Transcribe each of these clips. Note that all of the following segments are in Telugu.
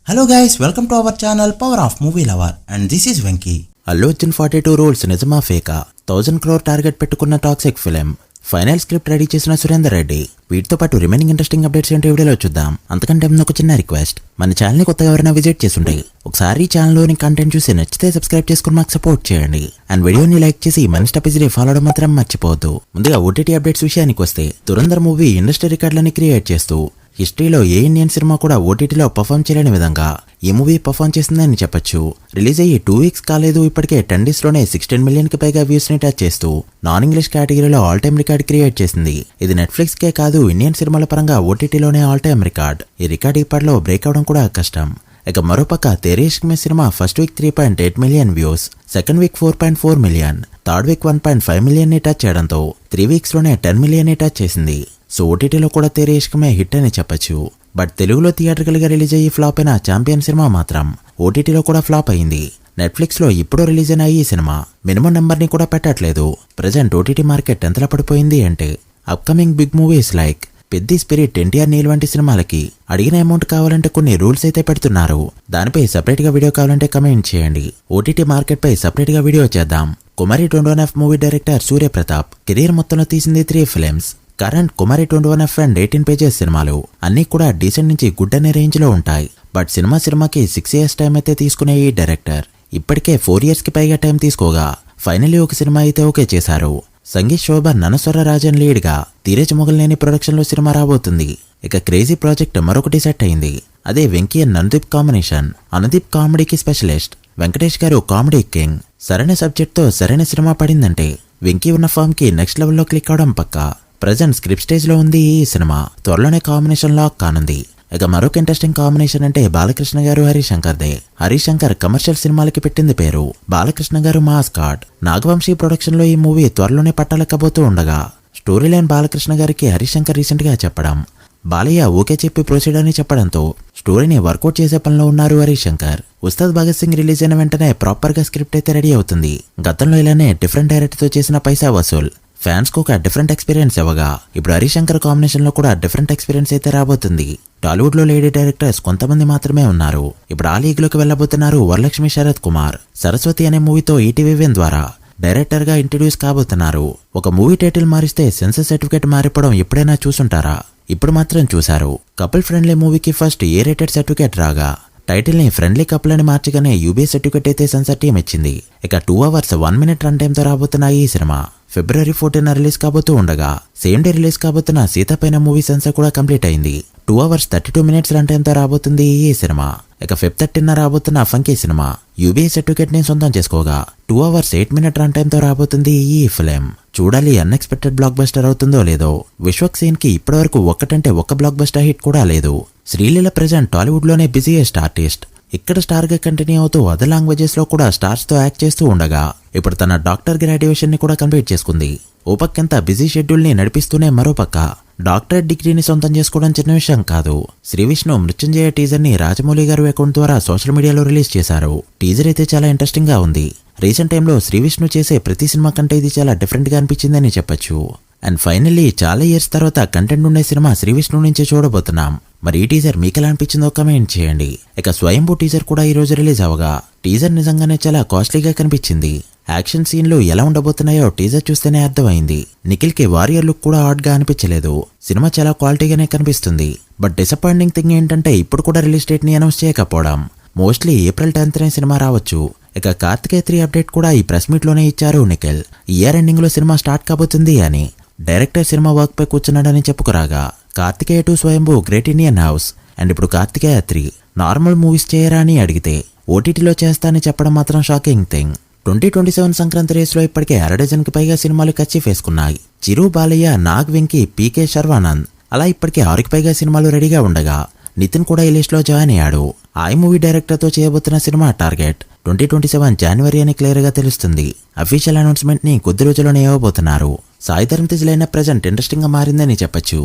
Hello guys, welcome to our channel Power of Movie Lover and this is Venki. Allu Arjun 42 rules నిజమా ఫేకా? 1000 crore టార్గెట్ పెట్టుకున్న toxic film. Final script ready చేసిన సురేందర్ రెడ్డి. వీటితో పాటు రిమైనింగ్ ఇంట్రెస్టింగ్ అప్డేట్స్ ఏంటో వీడియోలో చూద్దాం. అంతకంటే ముందు ఒక చిన్న రిక్వెస్ట్, మన ఛానల్ ని కొత్తగా ఎవరైనా విజిట్ చేస్తుంటే ఒకసారి ఛానల్ లోని కంటెంట్ చూసి నచ్చితే సబ్స్క్రైబ్ చేసుకుని మాకు సపోర్ట్ చేయండి. అండ్ వీడియోని లైక్ చేసి మన స్టెప్స్ని ఫాలో అవడం మాత్రం మర్చిపోవద్దు. ముందుగా ఓటీటీ అప్డేట్స్ విషయానికి వస్తే, దురంధర్ మూవీ ఇండస్ట్రీ రికార్డులని క్రియేట్ చేస్తూ హిస్టరీలో ఏ ఇండియన్ సినిమా కూడా ఓటీటీలో పర్ఫామ్ చేయలేని విధంగా ఈ మూవీ పర్ఫామ్ చేసిందని చెప్పొచ్చు. రిలీజ్ అయ్యి 2 వీక్స్ కాలేదు, ఇప్పటికే 10 days లోనే 16 million కి పైగా వ్యూస్ ని టచ్ చేస్తూ నాన్ ఇంగ్లీష్ కేటగిరీలో ఆల్ టైమ్ రికార్డ్ క్రియేట్ చేసింది. ఇది నెట్ఫ్లిక్స్ కే కాదు, ఇండియన్ సినిమాల పరంగా ఓటీటీలోనే ఆల్ టైమ్ రికార్డ్. ఈ రికార్డ్ ఇప్పటిలో బ్రేక్ అవడం కూడా కష్టం. ఇక మరోపక్క తేరీ ఇష్క్ మే సినిమా first week 3.8 million views, second week 4.4 million, third week 1.5 million ని టచ్ చేయడంతో 3 weeks లోనే 10 million ని టచ్ చేసింది. సో ఓటీటీలో కూడా తేరీ ఇష్క్ మే హిట్ అని చెప్పొచ్చు. బట్ తెలుగులో థియేట్రికల్ గా రిలీజ్ అయ్యి ఫ్లాప్ అయిన ఛాంపియన్ సినిమా మాత్రం ఓటీటీలో కూడా ఫ్లాప్ అయింది. నెట్ఫ్లిక్స్ లో ఇప్పుడు రిలీజ్ అయిన ఈ సినిమా మినిమం నెంబర్ ని కూడా పెట్టట్లేదు. ప్రెజెంట్ ఓటీటీ మార్కెట్ ఎంతలా పడిపోయింది అంటే, upcoming big movies like Peddi, Spirit, NTR Neel వంటి సినిమాలకి అడిగిన అమౌంట్ కావాలంటే కొన్ని రూల్స్ అయితే పెడుతున్నారు. దానిపై సపరేట్ గా వీడియో కావాలంటే కమెంట్ చేయండి. ఓటీటీ మార్కెట్ పై సపరేట్ గా వీడియో చేద్దాం. కుమారి 21F మూవీ డైరెక్టర్ సూర్య ప్రతాప్ కెరీర్ మొత్తంలో తీసింది 3 films. Current Kumari 21F and 18 pages సినిమాలు అన్ని కూడా డీసెంట్ నుంచి గుడ్ అనే రేంజ్ లో ఉంటాయి. బట్ సినిమాకి 6 years టైం అయితే తీసుకునే ఈ డైరెక్టర్ ఇప్పటికే 4 years కి పైగా టైం తీసుకోగా ఫైనల్లీ ఒక సినిమా అయితే ఓకే చేశారు. సంగీత్ శోభన్, ననస్వర రాజన్ లీడ్ గా ధీరజ్ మొగల్నేని ప్రొడక్షన్ లో సినిమా రాబోతుంది. ఇక క్రేజీ ప్రాజెక్ట్ మరొకటి సెట్ అయింది. అదే వెంకీ అండ్ అనుదీప్ కాంబినేషన్. అనుదీప్ కామెడీకి specialist, Venkatesh garu comedy king. సరైన సబ్జెక్ట్ తో సరైన సినిమా పడిందంటే వెంకీ ఉన్న ఫామ్ కి నెక్స్ట్ లెవెల్లో క్లిక్ అవడం పక్కా. ప్రజెంట్ స్క్రిప్ట్ స్టేజ్ లో ఉంది ఈ సినిమా, త్వరలోనే కాంబినేషన్ లాక్ కానుంది. ఇక మరొక ఇంట్రెస్టింగ్ కాంబినేషన్ అంటే బాలకృష్ణ గారు హరిశంకర్ దే. హరిశంకర్ కమర్షియల్ సినిమాలకి పెట్టింది పేరు, బాలకృష్ణ గారు మాస్ కార్డ్. నాగవంశీ ప్రొడక్షన్ లో ఈ మూవీ త్వరలోనే పట్టాలెక్కబోతూ ఉండగా స్టోరీ లైన్ బాలకృష్ణ గారికి హరిశంకర్ రీసెంట్ గా చెప్పడం, బాలయ్య ఓకే చెప్పి ప్రొసీడ్ అని చెప్పడంతో స్టోరీని వర్కౌట్ చేసే పనిలో ఉన్నారు హరిశంకర్. ఉస్తాద్ భగత్ సింగ్ రిలీజ్ అయిన వెంటనే ప్రాపర్ గా స్క్రిప్ట్ అయితే రెడీ అవుతుంది. గతంలో ఇలానే డిఫరెంట్ డైరెక్టర్ తో చేసిన పైసా వసూల్ ఫ్యాన్స్ కు ఒక డిఫరెంట్ ఎక్స్పీరియన్స్ ఇవ్వగా, ఇప్పుడు హరిశంకర్ కాంబినేషన్ లో కూడా డిఫరెంట్ ఎక్స్పీరియన్స్ అయితే రాబోతుంది. టాలీవుడ్ లో లేడీ డైరెక్టర్స్ కొంతమంది మాత్రమే ఉన్నారు. ఇప్పుడు ఆ లీగ్ లోకి వెళ్లబోతున్నారు వరలక్ష్మి శరత్ కుమార్. సరస్వతి అనే మూవీతో ఈటీవీవన్ ద్వారా డైరెక్టర్ గా ఇంట్రడ్యూస్ కాబోతున్నారు. ఒక మూవీ టైటిల్ మారిస్తే సెన్సర్ సర్టిఫికేట్ మారిపోవడం ఎప్పుడైనా చూసుంటారా? ఇప్పుడు మాత్రం చూశారు. కపుల్ ఫ్రెండ్లీ మూవీకి ఫస్ట్ ఏ రేటెడ్ సర్టిఫికేట్ రాగా టైటిల్ ని ఫ్రెండ్లీ కపుల్ అని మార్చగానే యూబీఏ సర్టిఫికేట్ అయితే సెన్సార్ టీం ఇచ్చింది. ఇక 2 hours 1 minute రన్ టైం తో రాబోతున్న ఈ సినిమా February 14 రిలీజ్ కాబోతూ ఉండగా, సేమ్ డే రిలీజ్ కాబోతున్న సీతాపైన మూవీ సెన్సార్ కూడా కంప్లీట్ అయింది. 2 hours 32 minutes రన్ టైం తో రాబోతుంది ఈ సినిమా. ఇక Feb 13 రాబోతున్న ఫంకీ సినిమా యూబీఏ సర్టిఫికేట్ ని సొంతం చేసుకోగా 2 hours 8 minute రన్ టైం తో రాబోతుంది ఈ ఫిలిం. చూడాలి అన్ఎక్స్పెక్టెడ్ బ్లాక్ బస్టర్ అవుతుందో లేదో. విశ్వక్ సేన్ కి ఇప్పటివరకు ఒక్కటంటే ఒక్క బ్లాక్ బస్టర్ హిట్ కూడా లేదు. శ్రీలీల ప్రెజెంట్ టాలీవుడ్ లోనే బిజీయెస్ట్ ఆర్టిస్ట్. ఇక్కడ స్టార్ గా కంటిన్యూ అవుతూ అదర్ లాంగ్వేజెస్ లో కూడా స్టార్స్ తో యాక్ట్ చేస్తూ ఉండగా ఇప్పుడు తన డాక్టర్ గ్రాడ్యుయేషన్ ని కూడా కంప్లీట్ చేసుకుంది. ఓ పక్కంతా బిజీ షెడ్యూల్ ని నడిపిస్తూనే మరోపక్క డాక్టరేట్ డిగ్రీని సొంతం చేసుకోవడం చిన్న విషయం కాదు. శ్రీ విష్ణు మృత్యుంజయ టీజర్ ని రాజమౌళి గారు అకౌంట్ ద్వారా సోషల్ మీడియాలో రిలీజ్ చేశారు. టీజర్ అయితే చాలా ఇంట్రెస్టింగ్ గా ఉంది. రీసెంట్ టైంలో శ్రీ విష్ణు చేసే ప్రతి సినిమా కంటే ఇది చాలా డిఫరెంట్ గా అనిపించిందని చెప్పొచ్చు. అండ్ ఫైనల్లీ చాలా ఇయర్స్ తర్వాత కంటెంట్ ఉండే సినిమా శ్రీ విష్ణు నుంచి చూడబోతున్నాం. మరి ఈ టీజర్ మీకెలా అనిపించిందో కమెంట్ చేయండి. ఇక స్వయంభూ టీజర్ కూడా ఈ రోజు రిలీజ్ అవగా టీజర్ నిజంగానే చాలా కాస్ట్లీగా కనిపించింది. యాక్షన్ సీన్లు ఎలా ఉండబోతున్నాయో టీజర్ చూస్తేనే అర్థమైంది. నిఖిల్ కి వారియర్ లుక్ కూడా హాట్ గా అనిపించలేదు. సినిమా చాలా క్వాలిటీగానే కనిపిస్తుంది. బట్ డిసప్పాయింటింగ్ థింగ్ ఏంటంటే ఇప్పుడు కూడా రిలీజ్ డేట్ ని అనౌన్స్ చేయకపోవడం. మోస్ట్లీ April 10th సినిమా రావచ్చు. ఇక కార్తికేయ 3 అప్డేట్ కూడా ఈ ప్రెస్ మీట్ లోనే ఇచ్చారు నిఖిల్. ఇయర్ ఎండింగ్ లో సినిమా స్టార్ట్ కాబోతుంది అని. Director cinema work pi కూర్చున్నాడని చెప్పుకురాగా Karthikeya 2 Swayambhu great Indian house and ఇప్పుడు కార్తికేయ 3 నార్మల్ మూవీస్ చేయరా అని అడిగితే ఓటీటీలో చేస్తా అని చెప్పడం మాత్రం షాకింగ్ థింగ్. 2027 సంక్రాంతి రేస్ లో ఇప్పటికే 6 డజన్ కి పైగా సినిమాలు కచ్చిఫ్ వేసుకున్నాయి. చిరు, బాలయ్య, నాగ్, వెంకీ, పీకే, శర్వానంద్ అలా ఇప్పటికే 6కి పైగా సినిమాలు రెడీగా ఉండగా నితిన్ కూడా ఈ లిస్ట్ లో జాయిన్ అయ్యాడు. ఆ మూవీ డైరెక్టర్ తో చేయబోతున్న సినిమా టార్గెట్ 2027 January అని క్లియర్ గా తెలుస్తుంది. అఫీషియల్ అనౌన్స్మెంట్ ని కొద్ది రోజుల్లోనే ఇవ్వబోతున్నారు. సాయి ధరమ్ తేజ్ లైన ప్రెజెంట్ ఇంట్రెస్టింగ్ గా మారిందని చెప్పొచ్చు.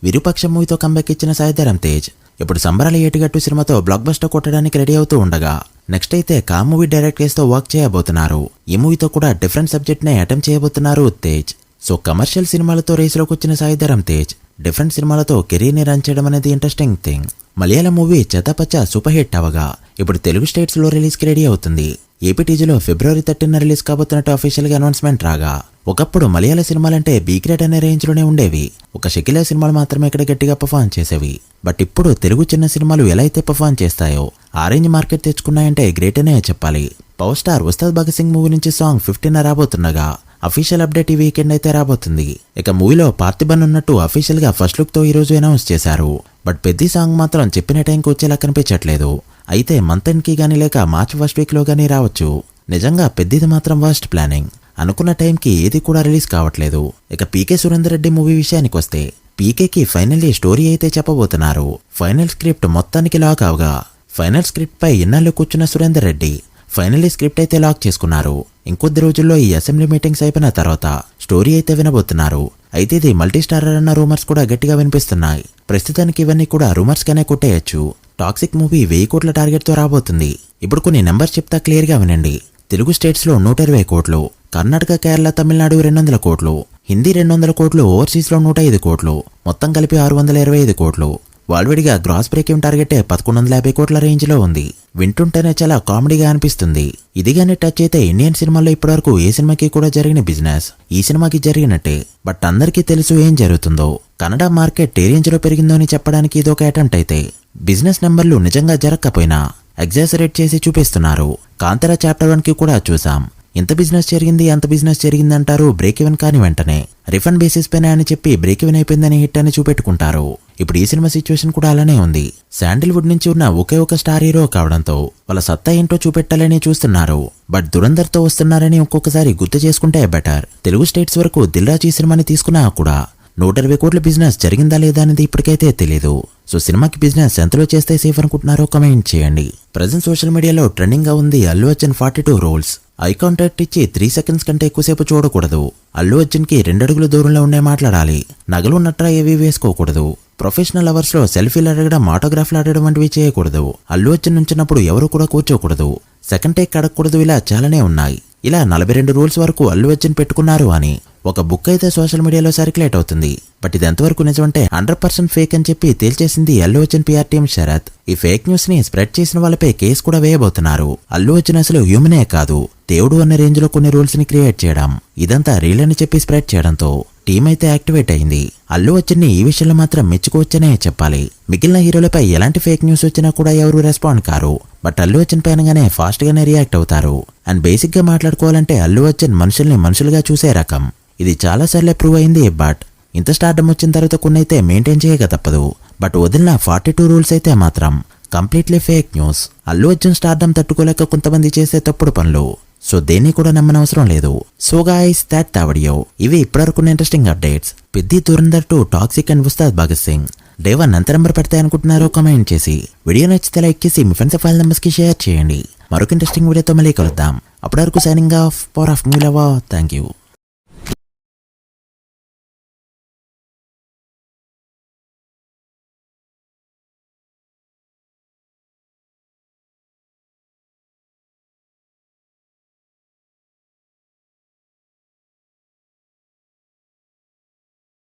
విరూపాక్ష మూవీతో కంబ్యాక్ ఇచ్చిన సాయి ధరమ్ తేజ్ ఇప్పుడు సంబరాల ఏటిగట్టు సినిమాతో బ్లాక్ బస్టర్ కొట్టడానికి రెడీ అవుతూ ఉండగా నెక్స్ట్ అయితే కా మూవీ డైరెక్టర్స్ తో వర్క్ చేయబోతున్నారు. ఈ మూవీతో కూడా డిఫరెంట్ సబ్జెక్ట్ ని అటెంప్ట్ చేయబోతున్నారు తేజ్. సో కమర్షియల్ సినిమాలతో రేసులోకి వచ్చిన సాయి ధరమ్ తేజ్ డిఫరెంట్ సినిమాలతో కెరీర్ని రన్ చేయడం అనేది ఇంట్రెస్టింగ్ థింగ్. మలయాళం మూవీ చెత్తాపచ్చ సూపర్ హిట్ అవగా ఇప్పుడు తెలుగు స్టేట్స్లో రిలీజ్కి రెడీ అవుతుంది. ఏపీ టీజీలో February 13 రిలీజ్ కాబోతున్నట్టు అఫీషియల్గా అనౌన్స్మెంట్ రాగా, ఒకప్పుడు మలయాళ సినిమాలంటే బీ గ్రేడ్ అనే రేంజ్లోనే ఉండేవి. ఒక షకిలా సినిమాలు మాత్రమే ఇక్కడ గట్టిగా పర్ఫార్మ్ చేసేవి. బట్ ఇప్పుడు తెలుగు చిన్న సినిమాలు ఎలా అయితే పర్ఫార్మ్ చేస్తాయో ఆ రేంజ్ మార్కెట్ తెచ్చుకున్నాయంటే గ్రేట్ అనే చెప్పాలి. Power star Ustaad Bhagat Singh movie నుంచి సాంగ్ 15 రాబోతుండగా అఫీషియల్ అప్డేట్ ఈ వీకెండ్ అయితే రాబోతుంది. ఇక మూవీలో పార్థిబన్ ఉన్నట్టు అఫీషియల్ గా ఫస్ట్ లుక్ తో ఈ రోజు అనౌన్స్ చేశారు. బట్ పెద్ద సాంగ్ మాత్రం చెప్పిన టైంకి వచ్చేలా కనిపించట్లేదు. అయితే మంత్ ఎండ్ కి గానీ లేక మార్చ్ ఫస్ట్ వీక్ లో గానీ రావచ్చు. నిజంగా పెద్దది మాత్రం వర్స్ట్ ప్లానింగ్. అనుకున్న టైంకి ఏది కూడా రిలీజ్ కావట్లేదు. ఇక పీకే సురేందర్ రెడ్డి మూవీ విషయానికి వస్తే పీకేకి ఫైనల్లీ స్టోరీ అయితే చెప్పబోతున్నారు. ఫైనల్ స్క్రిప్ట్ మొత్తానికి లాక్ అవగా ఫైనల్ స్క్రిప్ట్ పై ఇన్నాళ్ళు కూర్చున్న సురేందర్ రెడ్డి ఫైనల్లీ స్క్రిప్ట్ అయితే లాక్ చేసుకున్నారు. ఇంకొద్ది రోజుల్లో ఈ అసెంబ్లీ మీటింగ్స్ అయిపోయిన తర్వాత స్టోరీ అయితే వినబోతున్నారు. అయితే ఇది మల్టీ స్టారర్ అన్న రూమర్స్ కూడా గట్టిగా వినిపిస్తున్నాయి. ప్రస్తుతానికి ఇవన్నీ కూడా రూమర్స్ గానే కొట్టేయచ్చు. టాక్సిక్ మూవీ 1000 కోట్ల టార్గెట్ తో రాబోతుంది. ఇప్పుడు కొన్ని నెంబర్స్ చెప్తా క్లియర్ గా వినండి. తెలుగు స్టేట్స్ లో 120 కోట్లు, కర్ణాటక, కేరళ, తమిళనాడు 200 కోట్లు, హిందీ 200 కోట్లు, ఓవర్సీస్ లో 105 కోట్లు, మొత్తం కలిపి 625 కోట్లు. వాల్వేడిగా గ్రాస్ బ్రేకింగ్ టార్గెట్ 1150 కోట్ల రేంజ్ లో ఉంది. వింటుంటేనే చాలా కామెడీగా అనిపిస్తుంది. ఇదిగానే టచ్ అయితే ఇండియన్ సినిమాల్లో ఇప్పటివరకు ఏ సినిమాకి కూడా జరిగిన బిజినెస్ ఈ సినిమాకి జరిగినట్టే. బట్ అందరికీ తెలుసు ఏం జరుగుతుందో. కన్నడ మార్కెట్ ఏ రేంజ్ లో పెరిగిందో అని చెప్పడానికి ఇదొక అటెంప్ట్ అయితే బిజినెస్ నెంబర్లు నిజంగా జరగకపోయినా ఎగ్జాసరేట్ చేసి చూపిస్తున్నారు. కాంతారా చాప్టర్ 1 కి కూడా చూసాం. ఇంత బిజినెస్ జరిగింది అంత బిజినెస్ జరిగింది అంటారు. బ్రేక్ ఈవెన్ కాని వెంటనే రిఫండ్ బేసిస్ పైన అని చెప్పి బ్రేక్ ఈవెన్ అయిపోయిందని హిట్ అని చూపెట్టుకుంటారు. ఇప్పుడు ఈ సినిమా సిచ్యువేషన్ కూడా అలానే ఉంది. శాండిల్వుడ్ నుంచి ఉన్న ఒకే ఒక స్టార్ హీరో కావడంతో వాళ్ళ సత్తా ఏంటో చూపెట్టాలని చూస్తున్నారు. బట్ దురంధర్ తో వస్తున్నారని ఒక్కొక్కసారి గుర్తు చేసుకుంటే బెటర్. తెలుగు స్టేట్స్ వరకు దిల్ రాజు ఈ సినిమాని తీసుకున్నా కూడా 120 కోట్ల బిజినెస్ జరిగిందా లేదా అనేది ఇప్పటికైతే తెలీదు. సో సినిమాకి బిజినెస్ ఎంతలో చేస్తే సేఫ్ అనుకుంటున్నారో కమెంట్ చేయండి. ప్రజెంట్ సోషల్ మీడియాలో ట్రెండింగ్ గా ఉంది Allu Arjun 42 rules. Eye contact ఇచ్చి 3 సెకండ్స్ కంటే ఎక్కువసేపు చూడకూడదు. అల్లు అర్జున్ కి 2 అడుగుల దూరంలో ఉండే మాట్లాడాలి. నగలు నట్రా ఏవి వేసుకోకూడదు. ప్రొఫెషనల్ అవర్స్ లో సెల్ఫీలు అడగడం, ఆటోగ్రాఫ్లు ఆడడం వంటివి చేయకూడదు. అల్లు అర్జున్ నుంచినప్పుడు ఎవరు కూడా కూర్చోకూడదు. సెకండ్ టేక్ అడగకూడదు. ఇలా చాలానే ఉన్నాయి. ఇలా 42 రూల్స్ వరకు అల్లు అర్జున్ పెట్టుకున్నారు అని ఒక బుక్ అయితే సోషల్ మీడియాలో సర్క్యులేట్ అవుతుంది. బట్ ఇది ఎంతవరకు నిజమంటే 100% ఫేక్ అని చెప్పి తేల్చేసింది అల్లు అర్జున్ PR టీం శరత్. ఈ ఫేక్ న్యూస్ ని స్ప్రెడ్ చేసిన వాళ్ళపై కేసు కూడా వేయబోతున్నారు. అల్లు అర్జున్ అసలు హ్యూమనే కాదు, దేవుడు అన్న రేంజ్ లో కొన్ని రూల్స్ ని క్రియేట్ చేయడం, ఇదంతా రీల్ అని చెప్పి స్ప్రెడ్ చేయడంతో టీం అయితే యాక్టివేట్ అయింది. అల్లు అర్జున్ ని ఈ విషయంలో మాత్రం మెచ్చుకోవచ్చనే చెప్పాలి. మిగిలిన హీరోలపై ఎలాంటి ఫేక్ న్యూస్ వచ్చినా కూడా ఎవరు రెస్పాండ్ కారు. బట్ అల్లు అర్జున్ పైనగానే ఫాస్ట్ గానే రియాక్ట్ అవుతారు. అండ్ బేసిక్ గా మాట్లాడుకోవాలంటే అల్లు అర్జున్ మనుషుల్ని మనుషులుగా చూసే రకం. ఇది చాలా సార్లే ప్రూవ్ అయింది. బట్ ఇంత స్టార్డమ్ వచ్చిన తర్వాత కొన్ని అయితే మెయింటైన్ చేయక తప్పదు. బట్ వదిలిన 42 రూల్స్ అయితే మాత్రం completely fake news. Allu Arjun stardom తట్టుకోలేక కొంతమంది చేసే తప్పుడు పనులు. సో దేన్ని కూడా నమ్మనవసరం లేదు. So guys that video. ఇవి ఇప్పటివరకు interesting updates. Peddi Dhurandhar 2, Toxic and Ustaad Bhagat Singh Day 1 ఎంత నెంబర్ పెడతాయి అనుకుంటున్నారో కామెంట్ చేసి వీడియో నచ్చితే లైక్ చేసి మీ ఫ్రెండ్స్ ఫైల్ నెంబర్స్ కి షేర్ చేయండి. మరొక ఇంట్రెస్టింగ్ వీడియోతో మళ్ళీ కలుద్దాం. అప్పటి వరకు signing off. Power of movie lover. Thank you.